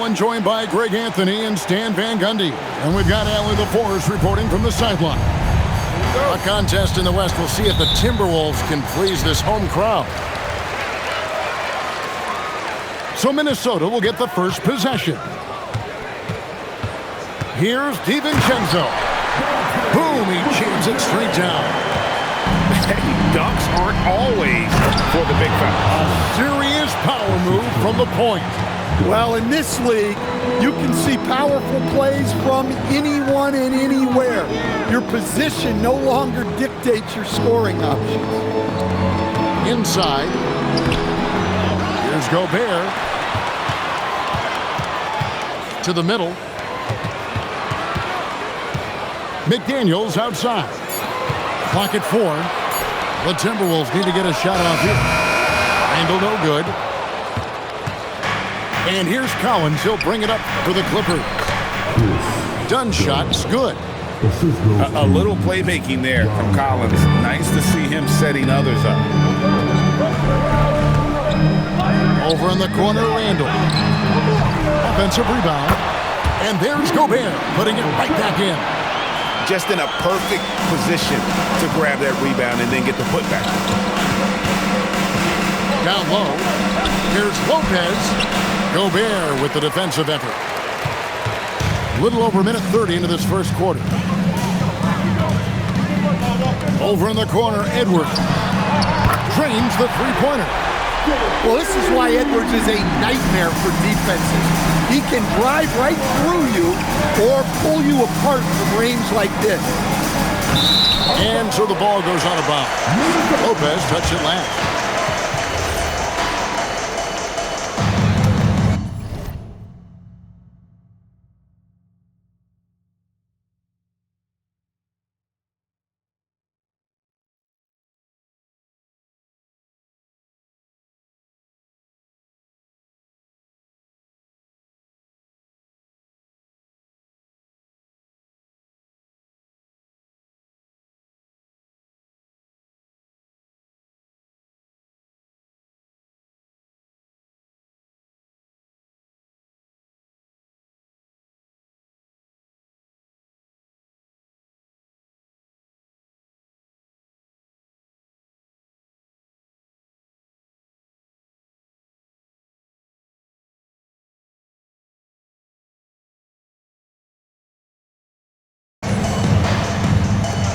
Allen joined by Greg Anthony and Stan Van Gundy. And we've got Allen LaForce reporting from the sideline. A contest in the West. We'll see if the Timberwolves can please this home crowd. So Minnesota will get the first possession. Here's DiVincenzo. Boom, he jams it straight down. Dunks aren't always for the big fella. A serious power move from the point. Well, in this league, you can see powerful plays from anyone and anywhere. Your position no longer dictates your scoring options. Inside. Here's Gobert. To the middle. McDaniels outside. Clock at 4. The Timberwolves need to get a shot off here. Handle no good. And here's Collins. He'll bring it up for the Clippers. Done shot's good. A little playmaking there from Collins. Nice to see him setting others up. Over in the corner, Randall. Offensive rebound. And there's Gobert putting it right back in. Just in a perfect position to grab that rebound and then get the putback. Down low. Here's Lopez. Gobert with the defensive effort. Little over a minute 30 into this first quarter. Over in the corner, Edwards. Drains the three-pointer. Well, this is why Edwards is a nightmare for defenses. He can drive right through you or pull you apart from range like this. And so the ball goes out of bounds. Lopez touched it last.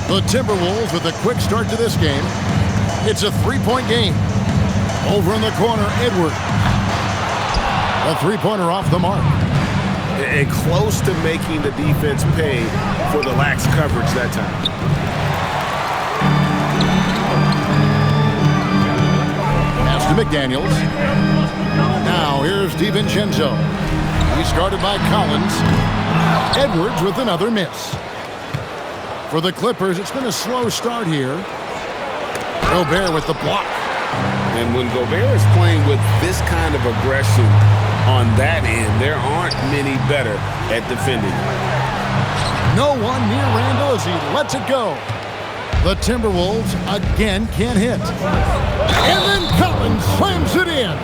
The Timberwolves with a quick start to this game. It's a three-point game. Over in the corner, Edwards. A three-pointer off the mark. And close to making the defense pay for the lax coverage that time. Pass to McDaniels. Now here's DiVincenzo. He's guarded by Collins. Edwards with another miss. For the Clippers, it's been a slow start here. Gobert with the block. And when Gobert is playing with this kind of aggression on that end, there aren't many better at defending. No one near Randall as he lets it go. The Timberwolves again can't hit. And then Collins slams it in.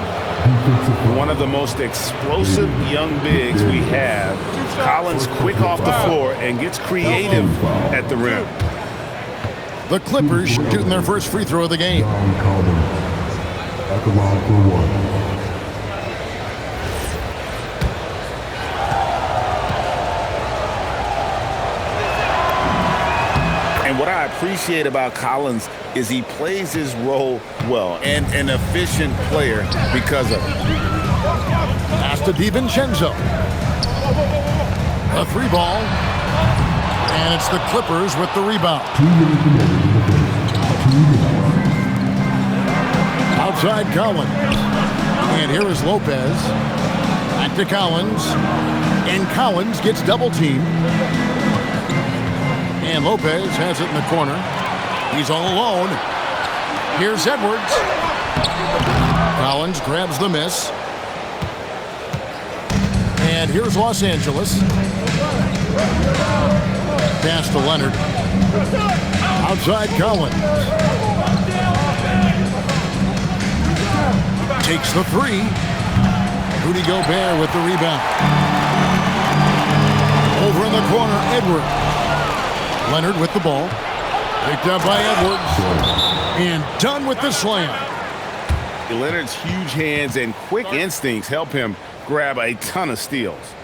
One of the most explosive young bigs we have. Collins quick off the floor and gets creative at the rim. The Clippers shooting their first free throw of the game. At the line for one. And what I appreciate about Collins is he plays his role well and an efficient player because of it. Pass to DiVincenzo. A three ball. And it's the Clippers with the rebound. Outside Collins. And here is Lopez. Back to Collins. And Collins gets double teamed. And Lopez has it in the corner. He's all alone. Here's Edwards. Collins grabs the miss. And here's Los Angeles. Pass to Leonard. Outside Collins. Takes the three. Rudy Gobert with the rebound. Over in the corner, Edwards. Leonard with the ball. Picked up by Edwards. And done with the slam. Leonard's huge hands and quick instincts help him grab a ton of steals.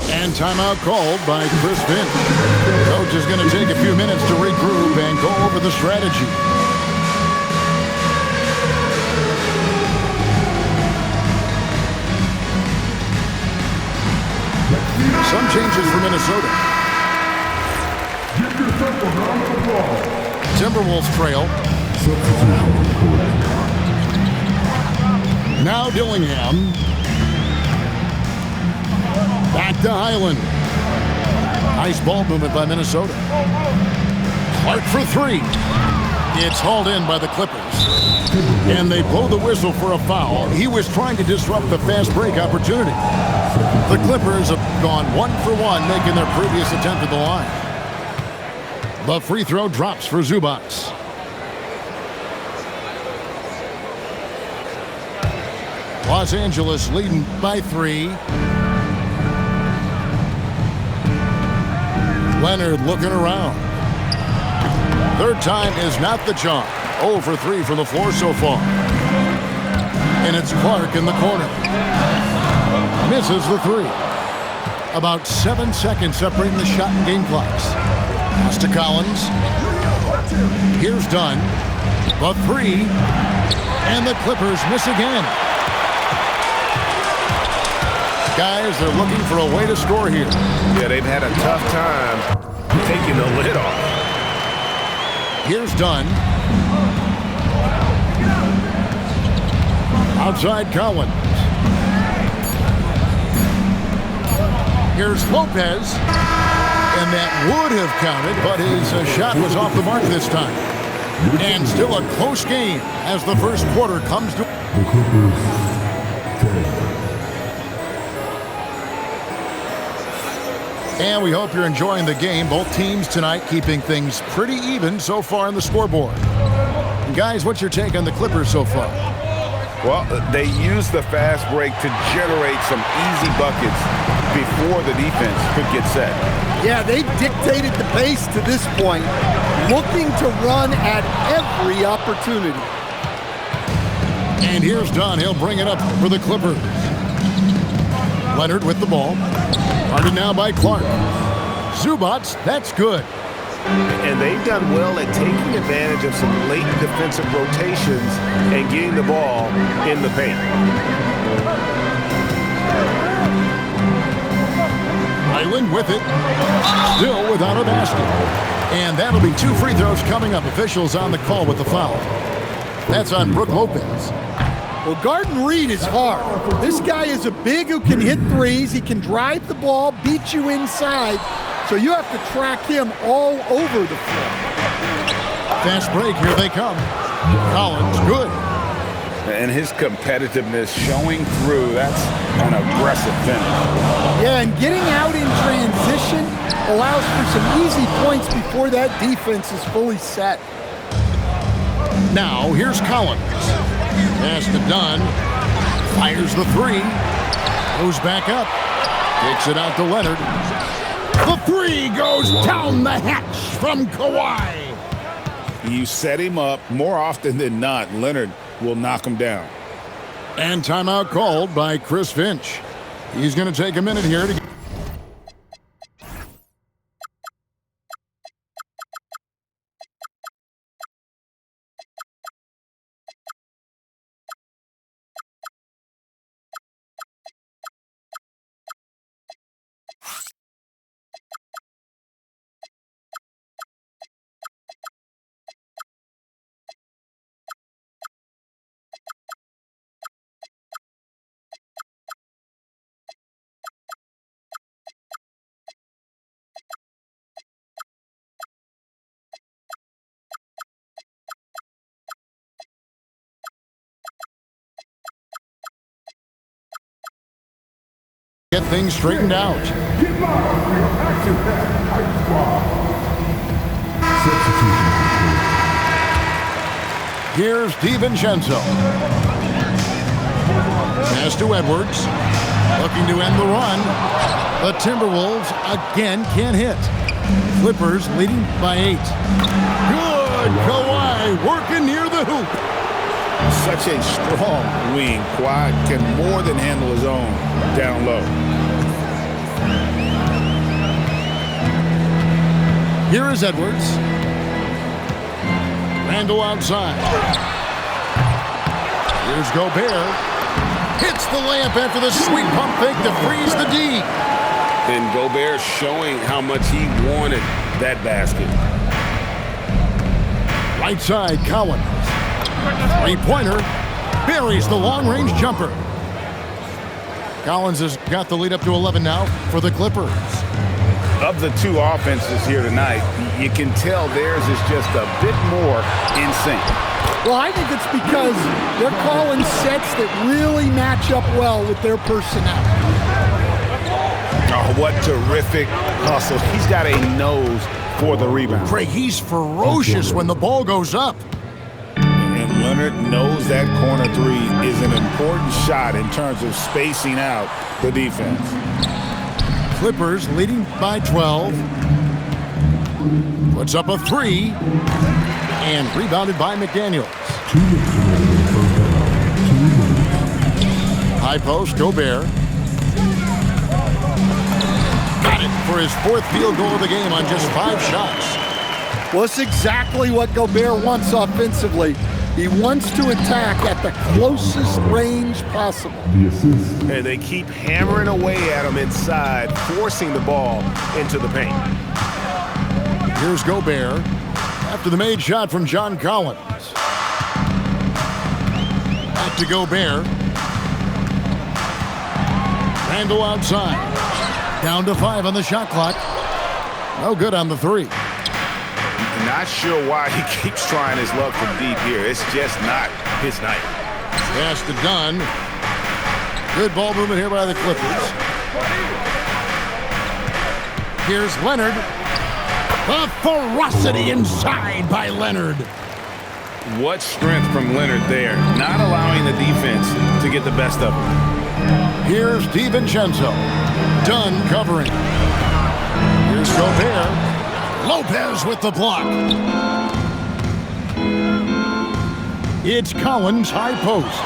And timeout called by Chris Finch. Coach is going to take a few minutes to regroup and go over the strategy. Some changes for Minnesota. Timberwolves trail. Now Dillingham. Back to Highland. Nice ball movement by Minnesota. Clark for three. It's hauled in by the Clippers. And they blow the whistle for a foul. He was trying to disrupt the fast break opportunity. The Clippers have gone 1-for-1, making their previous attempt at the line. The free throw drops for Zubac. Los Angeles leading by 3. Leonard looking around. Third time is not the charm. 0 for 3 from the floor so far. And it's Clark in the corner. Misses the 3. About 7 seconds separating the shot and game clocks. Pass to Collins. Here's Dunn. The 3. And the Clippers miss again. Guys, they're looking for a way to score here. Yeah, they've had a tough time taking the lid off. Here's Dunn. Outside Collins. Here's Lopez. And that would have counted, but his shot was off the mark this time. And still a close game as the first quarter comes to... The Clippers 10. And we hope you're enjoying the game. Both teams tonight keeping things pretty even so far on the scoreboard. And guys, what's your take on the Clippers so far? Well, they use the fast break to generate some easy buckets before the defense could get set. Yeah, they dictated the pace to this point, looking to run at every opportunity. And here's Dunn. He'll bring it up for the Clippers. Leonard with the ball. Guarded now by Clark. Zubac, that's good. And they've done well at taking advantage of some late defensive rotations and getting the ball in the paint. Highland with it. Still without a basket. And that'll be 2 free throws coming up. Officials on the call with the foul. That's on Brook Lopez. Well, Garden Reed is hard. This guy is a big who can hit threes. He can drive the ball, beat you inside. So you have to track him all over the floor. Fast break, here they come. Collins, good. And his competitiveness showing through. That's an aggressive finish. Yeah, and getting out in transition allows for some easy points before that defense is fully set. Now, here's Collins. Pass to Dunn. Fires the 3. Goes back up. Kicks it out to Leonard. The 3 goes down the hatch from Kawhi. You set him up more often than not. Leonard will knock him down. And timeout called by Chris Finch. He's going to take a minute here to get things straightened out. Here's DiVincenzo. Pass to Edwards. Looking to end the run. The Timberwolves again can't hit. Clippers leading by 8. Good. Kawhi working near the hoop. Such a strong wing. Kawhi can more than handle his own down low. Here is Edwards. Randall outside. Here's Gobert. Hits the layup after the sweet pump fake to freeze the D. And Gobert showing how much he wanted that basket. Right side, Collins. Three-pointer. Buries the long-range jumper. Collins has got the lead up to 11 now for the Clippers. Of the two offenses here tonight, you can tell theirs is just a bit more in sync. Well, I think it's because they're calling sets that really match up well with their personnel. Oh, what terrific hustle. He's got a nose for the rebound. Craig, he's ferocious when the ball goes up. And Leonard knows that corner three is an important shot in terms of spacing out the defense. Clippers leading by 12. Puts up a 3. And rebounded by McDaniels. High post, Gobert. Got it for his 4th field goal of the game on just 5 shots. Well, it's exactly what Gobert wants offensively. He wants to attack at the closest range possible. And they keep hammering away at him inside, forcing the ball into the paint. Here's Gobert after the made shot from John Collins. Back to Gobert. Randall outside. Down to 5 on the shot clock. No good on the 3. Not sure why he keeps trying his luck from deep here. It's just not his night. Pass to Dunn. Good ball movement here by the Clippers. Here's Leonard. The ferocity inside by Leonard. What strength from Leonard there, not allowing the defense to get the best of him. Here's DiVincenzo. Dunn covering. Here's Gobert. Lopez with the block. It's Collins high post.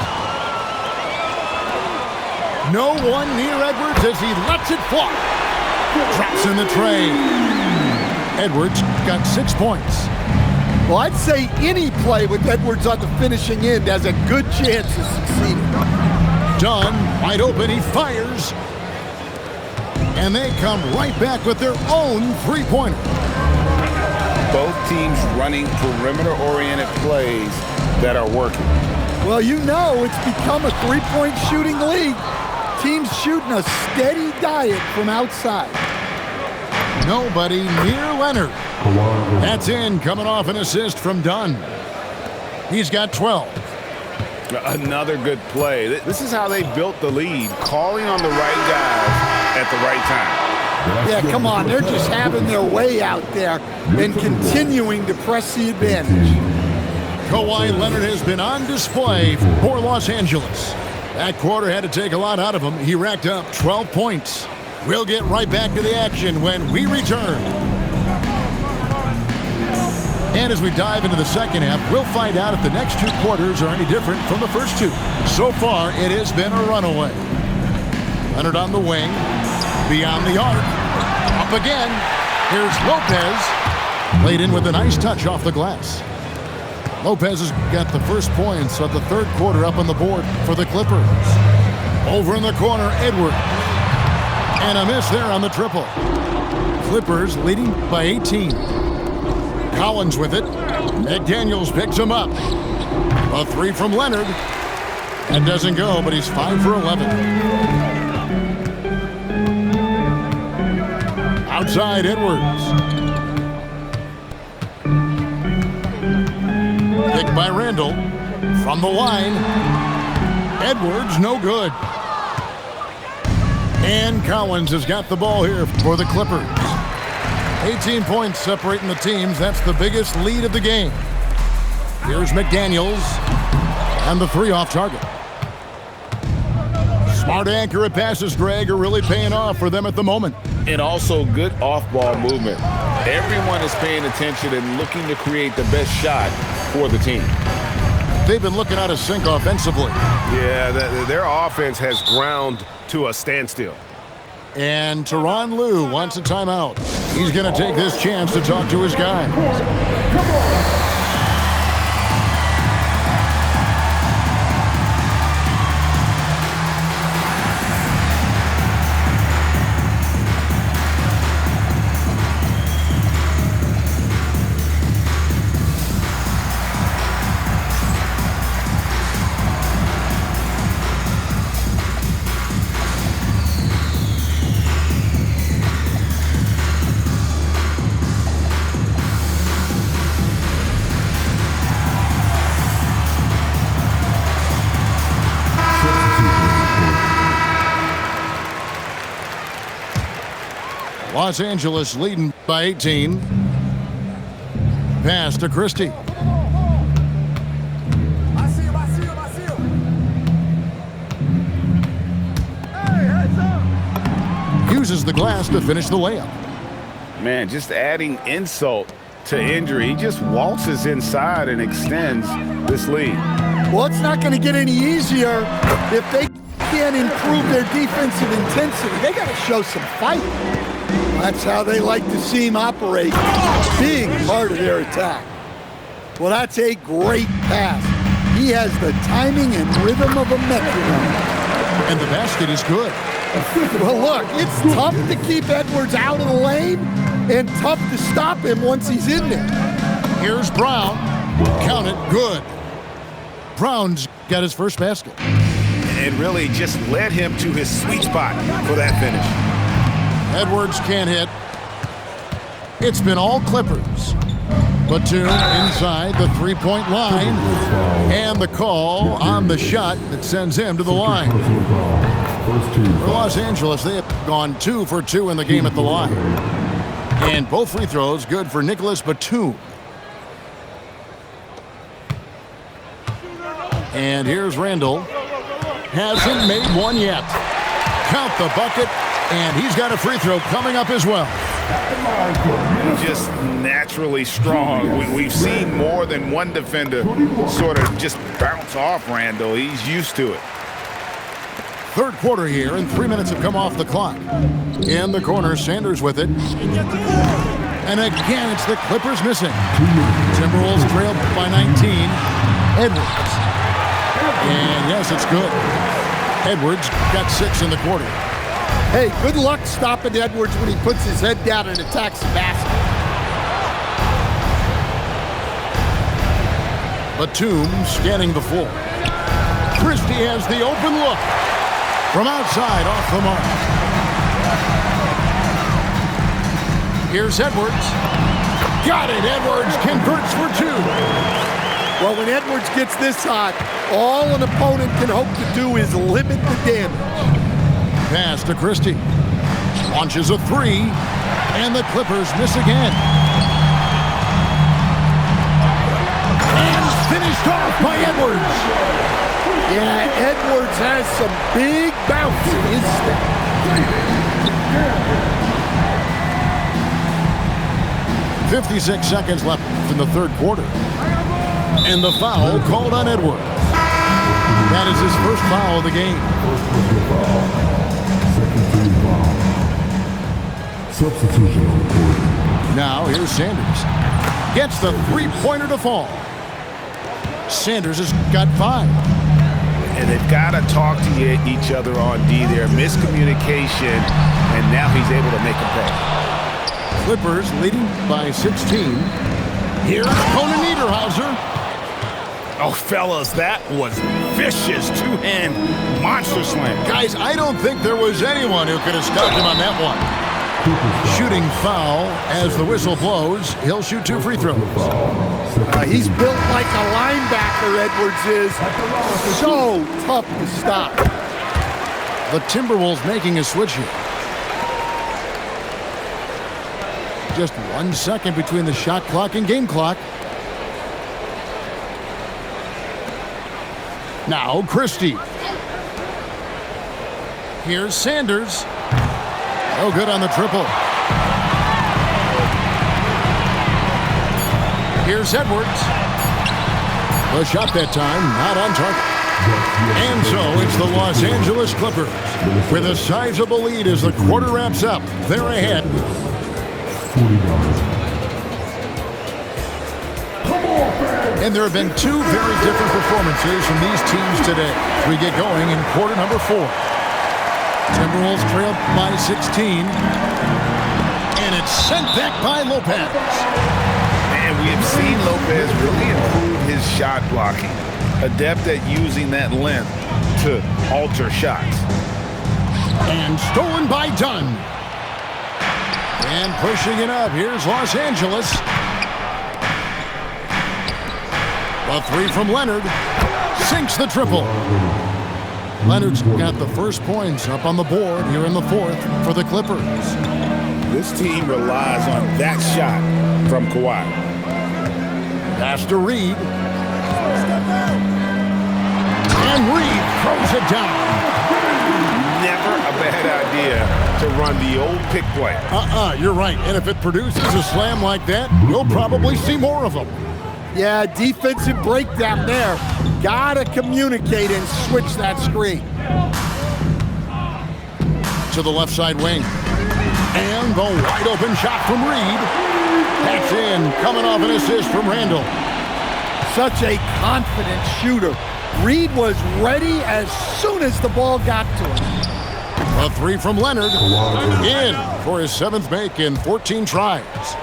No one near Edwards as he lets it fly. Drops in the tray. Edwards got 6 points. Well, I'd say any play with Edwards on the finishing end has a good chance of succeeding. Dunn, wide open, he fires. And they come right back with their own three-pointer. Both teams running perimeter-oriented plays that are working. Well, you know it's become a three-point shooting league. Teams shooting a steady diet from outside. Nobody near Leonard. That's in, coming off an assist from Dunn. He's got 12. Another good play. This is how they built the lead, calling on the right guys at the right time. Yeah, come on. They're just having their way out there and continuing to press the advantage. Kawhi Leonard has been on display for Los Angeles. That quarter had to take a lot out of him. He racked up 12 points. We'll get right back to the action when we return. And as we dive into the second half, we'll find out if the next 2 quarters are any different from the first 2. So far, it has been a runaway. Leonard on the wing. Beyond the arc. Up again. Here's Lopez. Played in with a nice touch off the glass. Lopez has got the first points of the third quarter up on the board for the Clippers. Over in the corner, Edwards. And a miss there on the triple. Clippers leading by 18. Collins with it. McDaniels picks him up. A 3 from Leonard. That doesn't go, but he's 5 for 11. Outside Edwards. Picked by Randall. From the line. Edwards, no good. And Collins has got the ball here for the Clippers. 18 points separating the teams. That's the biggest lead of the game. Here's McDaniels. And the 3 off target. Smart, accurate passes, Greg, are really paying off for them at the moment. And also good off-ball movement. Everyone is paying attention and looking to create the best shot for the team. They've been looking out of sync offensively. Yeah, their offense has ground to a standstill. And Tyronn Lue wants a timeout. He's going to take this chance to talk to his guys. Los Angeles leading by 18. Pass to Christie. Uses the glass to finish the layup. Man, just adding insult to injury. He just waltzes inside and extends this lead. Well, it's not going to get any easier if they can't improve their defensive intensity. They got to show some fight. That's how they like to see him operate. Big part of their attack. Well, that's a great pass. He has the timing and rhythm of a metronome. And the basket is good. Well, look, it's tough to keep Edwards out of the lane and tough to stop him once he's in there. Here's Brown. Count it, good. Brown's got his first basket. And really just led him to his sweet spot for that finish. Edwards can't hit. It's been all Clippers. Batum inside the three-point line. And the call on the shot that sends him to the line. For Los Angeles, they have gone 2 for 2 in the game at the line. And both free throws good for Nicholas Batum. And here's Randall. Hasn't made one yet. Count the bucket. And he's got a free throw coming up as well. Just naturally strong. We've seen more than one defender sort of just bounce off Randall. He's used to it. Third quarter here, and 3 minutes have come off the clock. In the corner, Sanders with it. And again, it's the Clippers missing. Timberwolves trailed by 19. Edwards. And yes, it's good. Edwards got 6 in the quarter. Hey, good luck stopping Edwards when he puts his head down and attacks the basket. Batum scanning the floor. Christie has the open look. From outside, off the mark. Here's Edwards. Got it. Edwards converts for 2. Well, when Edwards gets this hot, all an opponent can hope to do is limit the damage. Pass to Christie. Launches a 3. And the Clippers miss again. And finished off by Edwards. Yeah, Edwards has some big bounce in his step. 56 seconds left in the third quarter. And the foul called on Edwards. That is his first foul of the game. Substitution on the court. Now here's Sanders. Gets the three-pointer to fall. Sanders has got 5. And they've got to talk to each other on D there. Miscommunication, and now he's able to make a pay. Clippers leading by 16. Here's Conan Niederhauser. Oh, fellas, that was vicious two-hand monster slam. Guys, I don't think there was anyone who could have stopped him on that one. Shooting foul as the whistle blows. He'll shoot 2 free throws. He's built like a linebacker, Edwards is. So tough to stop. The Timberwolves making a switch here. Just 1 second between the shot clock and game clock. Now Christie. Here's Sanders. No good on the triple. Here's Edwards. The shot that time, not on target. And so it's the Los Angeles Clippers with a sizable lead as the quarter wraps up. They're ahead. And there have been two very different performances from these teams today. We get going in quarter number 4. Timberwolves trail by 16. And it's sent back by Lopez. And we have seen Lopez really improve his shot blocking. Adept at using that length to alter shots. And stolen by Dunn. And pushing it up. Here's Los Angeles. A 3 from Leonard. Sinks the triple. Leonard's got the first points up on the board here in the 4th for the Clippers. This team relies on that shot from Kawhi. Pass to Reed. And Reed throws it down. Never a bad idea to run the old pick play. You're right. And if it produces a slam like that, you'll probably see more of them. Yeah, defensive breakdown there. Gotta communicate and switch that screen. To the left side wing. And the wide open shot from Reed. That's in, coming off an assist from Randall. Such a confident shooter. Reed was ready as soon as the ball got to him. A 3 from Leonard. In for his 7th make in 14 tries.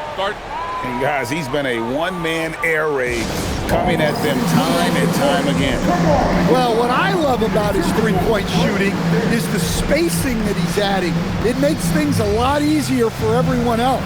And guys, he's been a one-man air raid coming at them time and time again. Well, what I love about his three-point shooting is the spacing that he's adding. It makes things a lot easier for everyone else.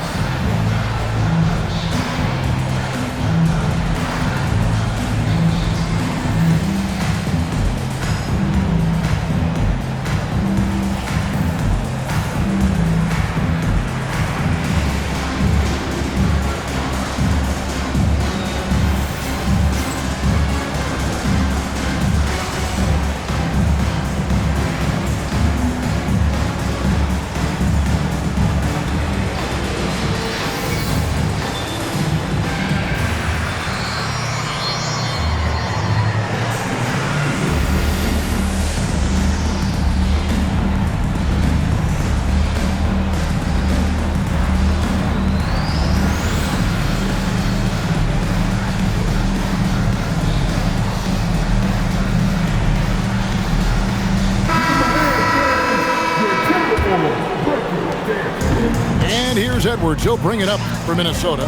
And here's Edwards. He'll bring it up for Minnesota.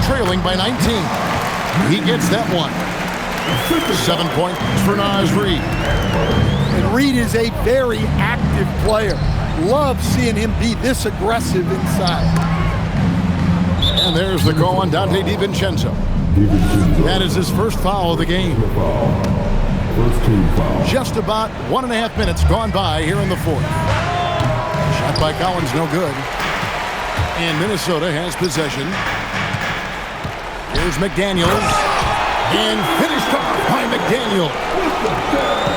Trailing by 19. He gets that one. 7 points for Naz Reid. And Reid is a very active player. Love seeing him be this aggressive inside. And there's the call on Dante DiVincenzo. That is his first foul of the game. Just about 1.5 minutes gone by here in the 4th. Shot by Collins, no good. And Minnesota has possession. Here's McDaniels. And finished off by McDaniel.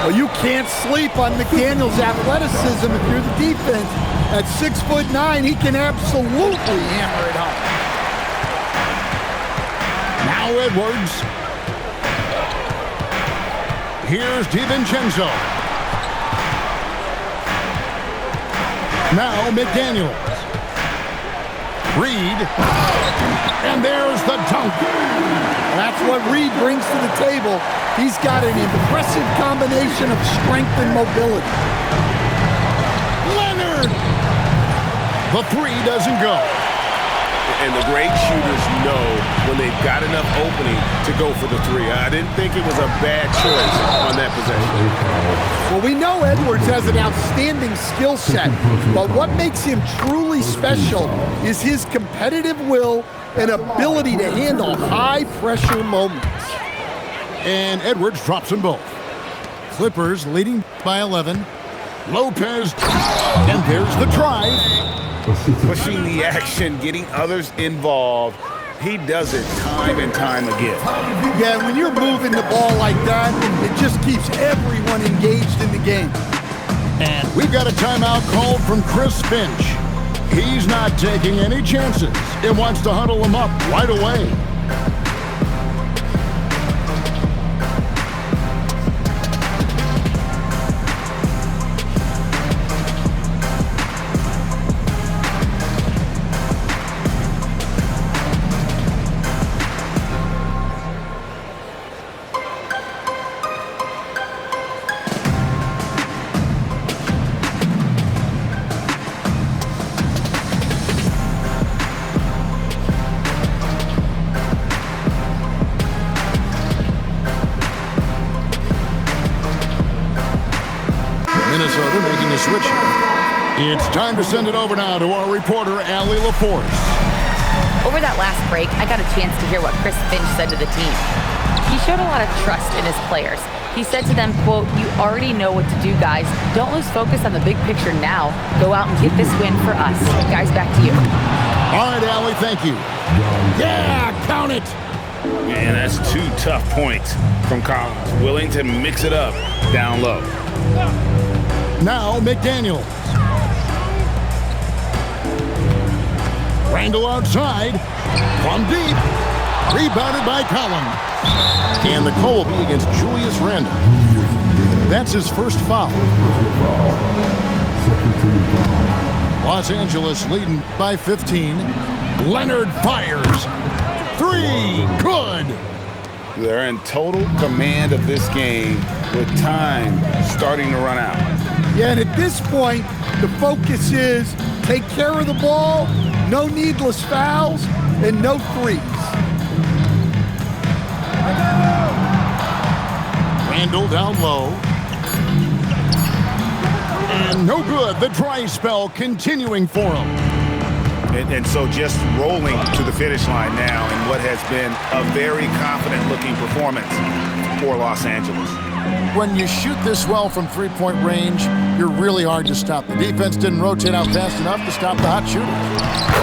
Well, you can't sleep on McDaniel's athleticism if you're the defense. At 6'9", he can absolutely hammer it home. Now Edwards. Here's DiVincenzo. Now McDaniels. Reed. And there's the dunk. That's what Reid brings to the table. He's got an impressive combination of strength and mobility. Leonard! The 3 doesn't go. And the great shooters know when they've got enough opening to go for the 3. I didn't think it was a bad choice on that possession. Well, we know Edwards has an outstanding skill set, but what makes him truly special is his competitive will and ability to handle high-pressure moments. And Edwards drops them both. Clippers leading by 11. Lopez, and there's the drive. Pushing the action, getting others involved. He does it time and time again. Yeah, when you're moving the ball like that, it just keeps everyone engaged in the game. And we've got a timeout called from Chris Finch. He's not taking any chances. It wants to huddle him up right away. Minnesota making a switch. It's time to send it over now to our reporter, Allie LaForce. Over that last break, I got a chance to hear what Chris Finch said to the team. He showed a lot of trust in his players. He said to them, quote, "You already know what to do, guys. Don't lose focus on the big picture now. Go out and get this win for us." Guys, back to you. All right, Allie, thank you. Yeah, count it. Man, that's 2 tough points from Collins. Willing to mix it up down low. Now McDaniels. Randall outside. From deep. Rebounded by Collins. And the call will be against Julius Randle. That's his first foul. Los Angeles leading by 15. Leonard fires. 3. Good. They're in total command of this game with time starting to run out. Yeah, and at this point, the focus is take care of the ball, no needless fouls, and no threes. Randall down low. And no good. The dry spell continuing for him. And so just rolling to the finish line now in what has been a very confident-looking performance for Los Angeles. When you shoot this well from three-point range, you're really hard to stop. The defense didn't rotate out fast enough to stop the hot shooters.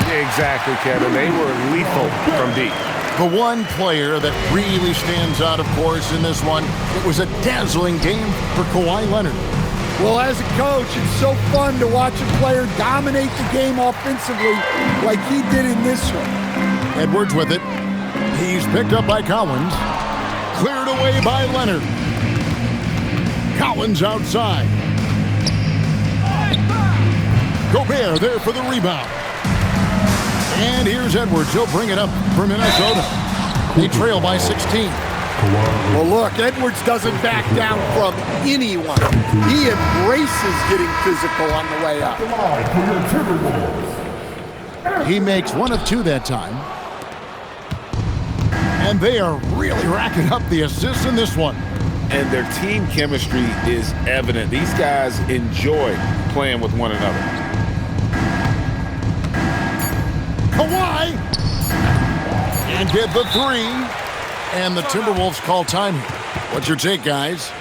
Exactly, Kevin. They were lethal from deep. The one player that really stands out, of course, in this one, it was a dazzling game for Kawhi Leonard. Well, as a coach, it's so fun to watch a player dominate the game offensively like he did in this one. Edwards with it. He's picked up by Collins. Cleared away by Leonard. Collins outside. Gobert there for the rebound. And here's Edwards. He'll bring it up for Minnesota. They trail by 16. Well, look, Edwards doesn't back down from anyone. He embraces getting physical on the way up. He makes 1 of 2 that time. And they are really racking up the assists in this one. And their team chemistry is evident. These guys enjoy playing with one another. Kawhi! And get the 3. And the Timberwolves call time here. What's your take, guys?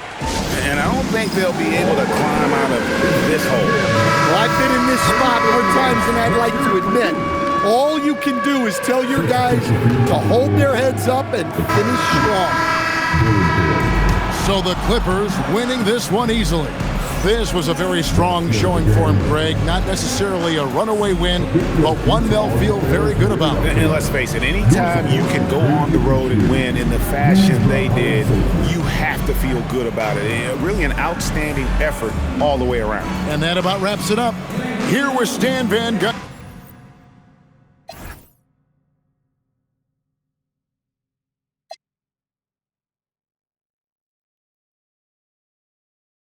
And I don't think they'll be able to climb out of this hole. Well, I've been in this spot more times than I'd like to admit. All you can do is tell your guys to hold their heads up and finish strong. So the Clippers winning this one easily. This was a very strong showing for him, Greg. Not necessarily a runaway win, but one they'll feel very good about. And let's face it, anytime you can go on the road and win in the fashion they did, you have to feel good about it. And really an outstanding effort all the way around. And that about wraps it up. Here with Stan Van Gundy.